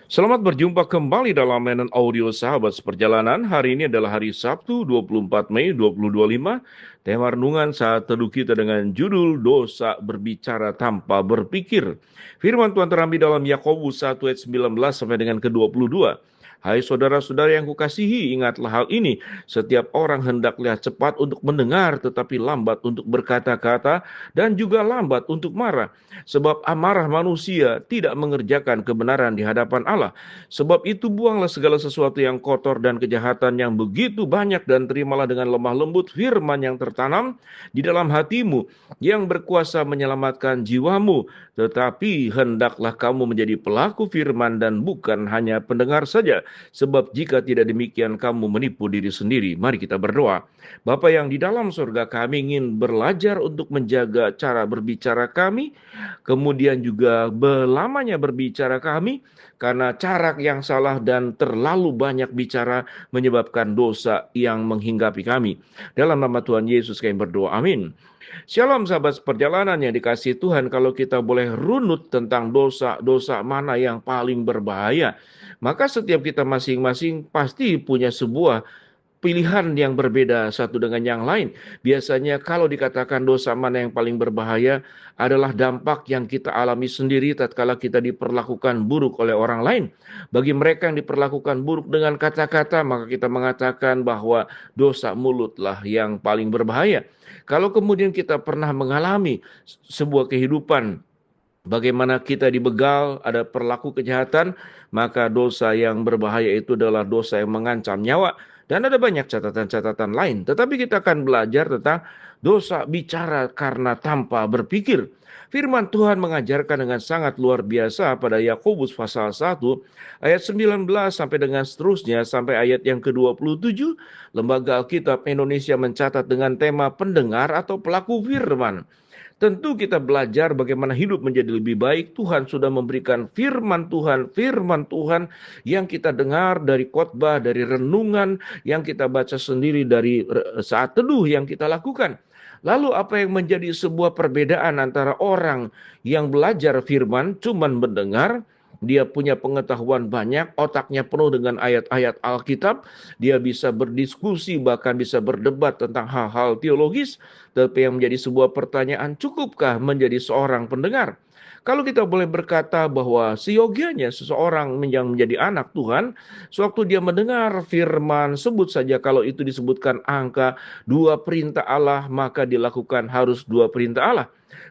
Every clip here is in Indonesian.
Selamat berjumpa kembali dalam mainan audio Sahabat Seperjalanan. Hari ini adalah hari Sabtu 24 Mei 2025. Tema renungan saat teduh kita dengan judul Dosa Berbicara Tanpa Berpikir. Firman Tuhan terambil dalam Yakobus 1 ayat 19 sampai dengan ke-22. Hai saudara-saudara yang kukasihi, ingatlah hal ini. Setiap orang hendaklah cepat untuk mendengar, tetapi lambat untuk berkata-kata, dan juga lambat untuk marah. Sebab amarah manusia tidak mengerjakan kebenaran di hadapan Allah. Sebab itu buanglah segala sesuatu yang kotor dan kejahatan yang begitu banyak, dan terimalah dengan lemah lembut firman yang tertanam di dalam hatimu, yang berkuasa menyelamatkan jiwamu. Tetapi hendaklah kamu menjadi pelaku firman dan bukan hanya pendengar saja. Sebab jika tidak demikian kamu menipu diri sendiri. Mari kita berdoa. Bapa yang di dalam surga, kami ingin belajar untuk menjaga cara berbicara kami, kemudian juga belamanya berbicara kami, karena cara yang salah dan terlalu banyak bicara menyebabkan dosa yang menghinggapi kami. Dalam nama Tuhan Yesus kami berdoa, amin. Shalom sahabat perjalanan yang dikasihi Tuhan, kalau kita boleh runut tentang dosa-dosa mana yang paling berbahaya, maka setiap kita masing-masing pasti punya sebuah pilihan yang berbeda satu dengan yang lain. Biasanya kalau dikatakan dosa mana yang paling berbahaya adalah dampak yang kita alami sendiri tatkala kita diperlakukan buruk oleh orang lain. Bagi mereka yang diperlakukan buruk dengan kata-kata, maka kita mengatakan bahwa dosa mulutlah yang paling berbahaya. Kalau kemudian kita pernah mengalami sebuah kehidupan bagaimana kita dibegal, ada perilaku kejahatan, maka dosa yang berbahaya itu adalah dosa yang mengancam nyawa. Dan ada banyak catatan-catatan lain. Tetapi kita akan belajar tentang dosa bicara karena tanpa berpikir. Firman Tuhan mengajarkan dengan sangat luar biasa pada Yakobus pasal 1 ayat 19 sampai dengan seterusnya sampai ayat yang ke-27. Lembaga Alkitab Indonesia mencatat dengan tema pendengar atau pelaku firman. Tentu kita belajar bagaimana hidup menjadi lebih baik. Tuhan sudah memberikan firman Tuhan yang kita dengar dari khotbah, dari renungan yang kita baca sendiri, dari saat teduh yang kita lakukan. Lalu apa yang menjadi sebuah perbedaan antara orang yang belajar firman cuman mendengar, dia punya pengetahuan banyak, otaknya penuh dengan ayat-ayat Alkitab, dia bisa berdiskusi, bahkan bisa berdebat tentang hal-hal teologis, tapi yang menjadi sebuah pertanyaan, cukupkah menjadi seorang pendengar? Kalau kita boleh berkata bahwa seyogianya seseorang yang menjadi anak Tuhan, sewaktu dia mendengar firman, sebut saja kalau itu disebutkan angka 2 perintah Allah, maka dilakukan harus 2 perintah Allah.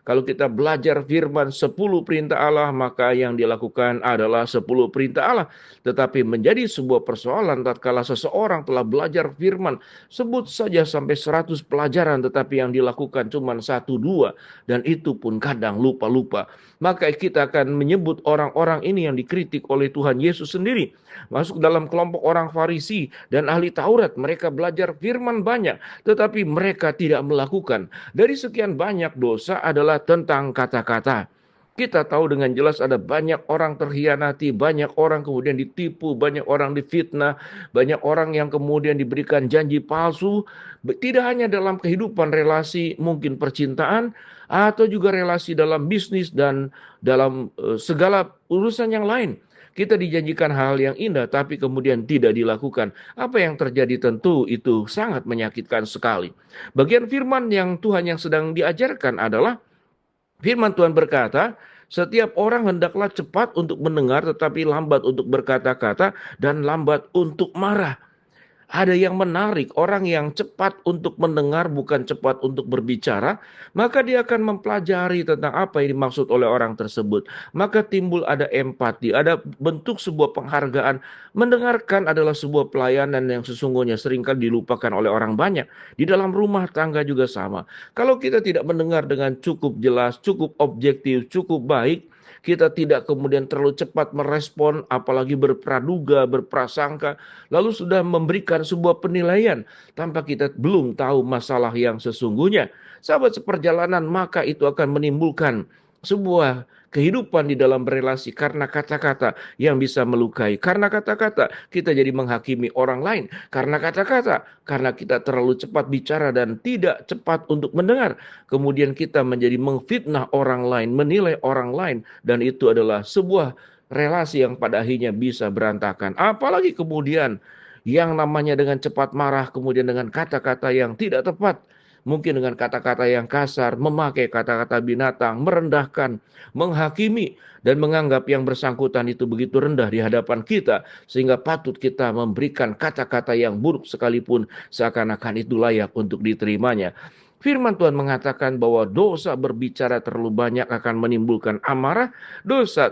Kalau kita belajar firman 10 perintah Allah, maka yang dilakukan adalah 10 perintah Allah. Tetapi menjadi sebuah persoalan tatkala seseorang telah belajar firman, sebut saja sampai 100 pelajaran, tetapi yang dilakukan cuma 1-2, dan itu pun kadang lupa-lupa. Maka kita akan menyebut orang-orang ini yang dikritik oleh Tuhan Yesus sendiri masuk dalam kelompok orang Farisi dan ahli Taurat. Mereka belajar firman banyak, tetapi mereka tidak melakukan. Dari sekian banyak dosa adalah tentang kata-kata. Kita tahu dengan jelas ada banyak orang terhianati, banyak orang kemudian ditipu, banyak orang difitnah, banyak orang yang kemudian diberikan janji palsu. Tidak hanya dalam kehidupan relasi mungkin percintaan, atau juga relasi dalam bisnis dan dalam segala urusan yang lain. Kita dijanjikan hal yang indah, tapi kemudian tidak dilakukan. Apa yang terjadi tentu itu sangat menyakitkan sekali. Bagian firman yang Tuhan yang sedang diajarkan adalah, firman Tuhan berkata, setiap orang hendaklah cepat untuk mendengar, tetapi lambat untuk berkata-kata, dan lambat untuk marah. Ada yang menarik, orang yang cepat untuk mendengar bukan cepat untuk berbicara, maka dia akan mempelajari tentang apa yang dimaksud oleh orang tersebut. Maka timbul ada empati, ada bentuk sebuah penghargaan. Mendengarkan adalah sebuah pelayanan yang sesungguhnya seringkali dilupakan oleh orang banyak. Di dalam rumah tangga juga sama. Kalau kita tidak mendengar dengan cukup jelas, cukup objektif, cukup baik, kita tidak kemudian terlalu cepat merespon, apalagi berpraduga, berprasangka, lalu sudah memberikan sebuah penilaian tanpa kita belum tahu masalah yang sesungguhnya. Sahabat seperjalanan, maka itu akan menimbulkan sebuah kehidupan di dalam berelasi karena kata-kata yang bisa melukai. Karena kata-kata kita jadi menghakimi orang lain. Karena kata-kata, karena kita terlalu cepat bicara dan tidak cepat untuk mendengar. Kemudian kita menjadi memfitnah orang lain, menilai orang lain. Dan itu adalah sebuah relasi yang pada akhirnya bisa berantakan. Apalagi kemudian yang namanya dengan cepat marah, kemudian dengan kata-kata yang tidak tepat, mungkin dengan kata-kata yang kasar, memakai kata-kata binatang, merendahkan, menghakimi, dan menganggap yang bersangkutan itu begitu rendah di hadapan kita, sehingga patut kita memberikan kata-kata yang buruk sekalipun seakan-akan itu layak untuk diterimanya. Firman Tuhan mengatakan bahwa dosa berbicara terlalu banyak akan menimbulkan amarah, dosa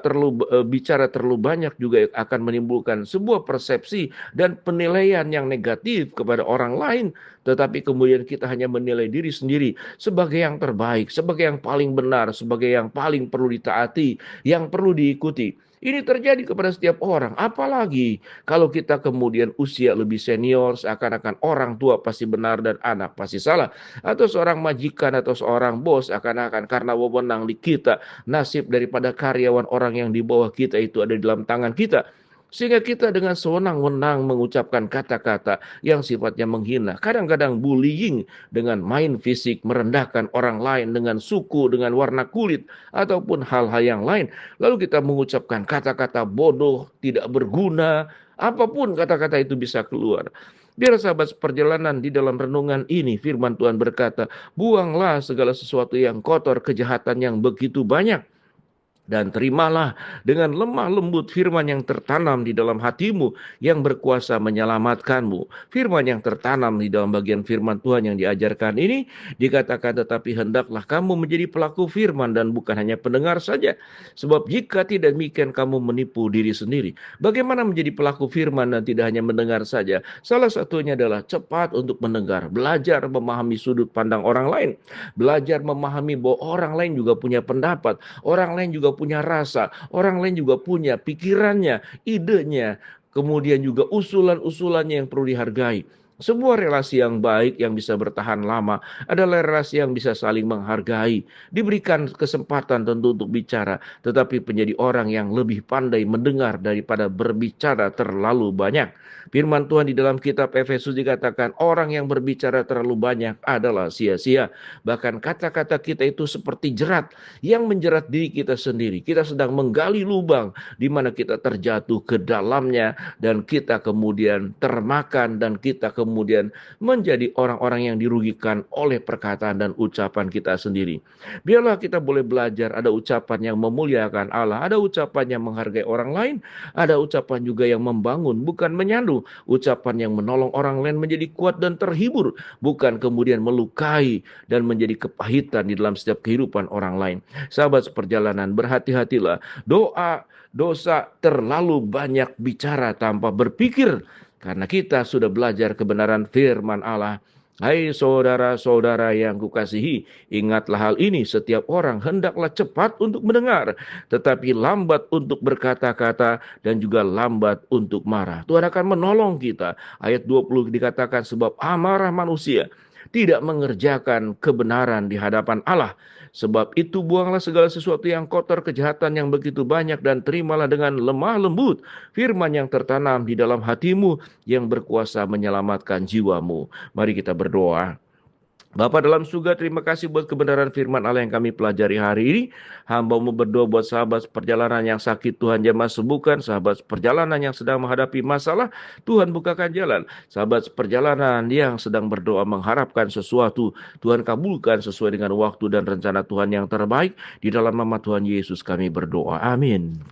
bicara terlalu banyak juga akan menimbulkan sebuah persepsi dan penilaian yang negatif kepada orang lain, tetapi kemudian kita hanya menilai diri sendiri sebagai yang terbaik, sebagai yang paling benar, sebagai yang paling perlu ditaati, yang perlu diikuti. Ini terjadi kepada setiap orang, apalagi kalau kita kemudian usia lebih senior, seakan-akan orang tua pasti benar dan anak pasti salah. Atau seorang majikan atau seorang bos seakan-akan karena wewenang di kita, nasib daripada karyawan orang yang di bawah kita itu ada di dalam tangan kita. Sehingga kita dengan sewenang-wenang mengucapkan kata-kata yang sifatnya menghina. Kadang-kadang bullying dengan main fisik, merendahkan orang lain dengan suku, dengan warna kulit, ataupun hal-hal yang lain. Lalu kita mengucapkan kata-kata bodoh, tidak berguna, apapun kata-kata itu bisa keluar. Biar sahabat perjalanan di dalam renungan ini, firman Tuhan berkata, buanglah segala sesuatu yang kotor, kejahatan yang begitu banyak. Dan terimalah dengan lemah lembut firman yang tertanam di dalam hatimu yang berkuasa menyelamatkanmu. Firman yang tertanam di dalam bagian firman Tuhan yang diajarkan ini dikatakan, tetapi hendaklah kamu menjadi pelaku firman dan bukan hanya pendengar saja. Sebab jika tidak demikian kamu menipu diri sendiri. Bagaimana menjadi pelaku firman dan tidak hanya mendengar saja? Salah satunya adalah cepat untuk mendengar, belajar memahami sudut pandang orang lain, belajar memahami bahwa orang lain juga punya pendapat, orang lain juga punya rasa, orang lain juga punya pikirannya, idenya, kemudian juga usulan-usulannya yang perlu dihargai. Sebuah relasi yang baik yang bisa bertahan lama adalah relasi yang bisa saling menghargai, diberikan kesempatan tentu untuk bicara, tetapi menjadi orang yang lebih pandai mendengar daripada berbicara terlalu banyak. Firman Tuhan di dalam kitab Efesus dikatakan orang yang berbicara terlalu banyak adalah sia-sia. Bahkan kata-kata kita itu seperti jerat yang menjerat diri kita sendiri. Kita sedang menggali lubang di mana kita terjatuh ke dalamnya dan kita kemudian termakan dan kita kemudian menjadi orang-orang yang dirugikan oleh perkataan dan ucapan kita sendiri. Biarlah kita boleh belajar ada ucapan yang memuliakan Allah, ada ucapan yang menghargai orang lain, ada ucapan juga yang membangun bukan menyandu, ucapan yang menolong orang lain menjadi kuat dan terhibur, bukan kemudian melukai dan menjadi kepahitan di dalam setiap kehidupan orang lain. Sahabat seperjalanan, berhati-hatilah. Dosa terlalu banyak bicara tanpa berpikir. Karena kita sudah belajar kebenaran firman Allah. Hai saudara-saudara yang kukasihi, ingatlah hal ini, setiap orang hendaklah cepat untuk mendengar, tetapi lambat untuk berkata-kata dan juga lambat untuk marah. Tuhan akan menolong kita. Ayat 20 dikatakan, sebab amarah manusia tidak mengerjakan kebenaran di hadapan Allah. Sebab itu buanglah segala sesuatu yang kotor, kejahatan yang begitu banyak, dan terimalah dengan lemah lembut firman yang tertanam di dalam hatimu yang berkuasa menyelamatkan jiwamu. Mari kita berdoa. Bapa dalam surga, terima kasih buat kebenaran firman Allah yang kami pelajari hari ini. Hamba-Mu berdoa buat sahabat perjalanan yang sakit, Tuhan jamah sembuhkan. Sahabat perjalanan yang sedang menghadapi masalah, Tuhan bukakan jalan. Sahabat perjalanan yang sedang berdoa mengharapkan sesuatu, Tuhan kabulkan sesuai dengan waktu dan rencana Tuhan yang terbaik. Di dalam nama Tuhan Yesus kami berdoa. Amin.